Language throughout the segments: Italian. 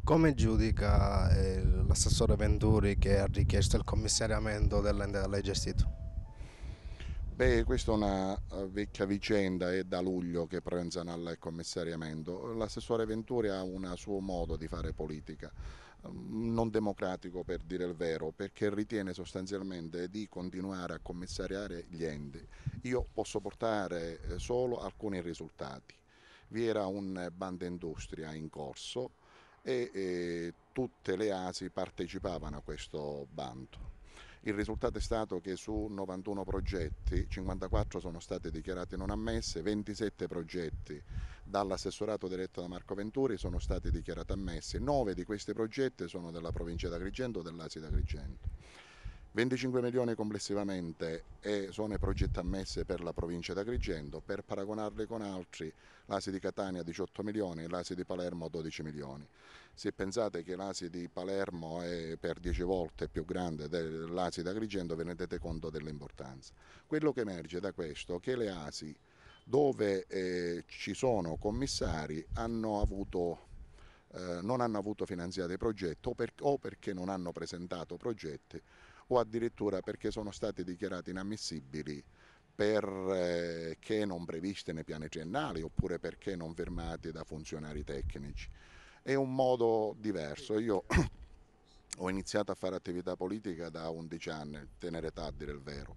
Come giudica l'assessore Venturi che ha richiesto il commissariamento dell'ente da lei gestito? Beh, questa è una vecchia vicenda, è da luglio che pensano al commissariamento. L'assessore Venturi ha un suo modo di fare politica, non democratico per dire il vero, perché ritiene sostanzialmente di continuare a commissariare gli enti. Io posso portare solo alcuni risultati. Vi era un bando industria in corso e tutte le ASI partecipavano a questo bando. Il risultato è stato che su 91 progetti 54 sono stati dichiarati non ammessi, 27 progetti dall'assessorato diretto da Marco Venturi sono stati dichiarati ammessi, 9 di questi progetti sono della provincia di Agrigento o dell'ASI di Agrigento. 25 milioni complessivamente sono i progetti ammessi per la provincia di Agrigento, per paragonarli con altri l'ASI di Catania 18 milioni e l'ASI di Palermo 12 milioni. Se pensate che l'ASI di Palermo è per 10 volte più grande dell'ASI di Agrigento, vi rendete conto dell'importanza. Quello che emerge da questo è che le ASI dove ci sono commissari non hanno avuto finanziati i progetti o perché non hanno presentato progetti o addirittura perché sono stati dichiarati inammissibili perché non previsti nei piani triennali oppure perché non firmati da funzionari tecnici. È un modo diverso. Io ho iniziato a fare attività politica da 11 anni, tenera età a dire il vero.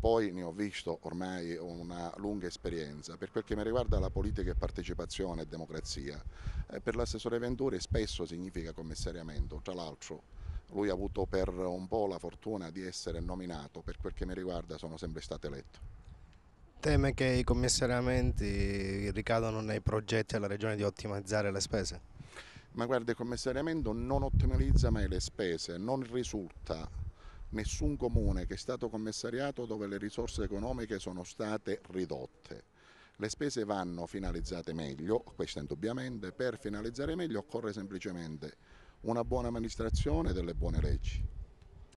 Poi ne ho visto ormai una lunga esperienza. Per quel che mi riguarda la politica è partecipazione e democrazia. Per l'assessore Venturi spesso significa commissariamento. Tra l'altro lui ha avuto per un po' la fortuna di essere nominato, per quel che mi riguarda sono sempre stato eletto. Teme che i commissariamenti ricadano nei progetti della Regione di ottimizzare le spese? Ma guarda, il commissariamento non ottimalizza mai le spese, non risulta nessun comune che è stato commissariato dove le risorse economiche sono state ridotte. Le spese vanno finalizzate meglio, questo indubbiamente, per finalizzare meglio occorre semplicemente una buona amministrazione e delle buone leggi.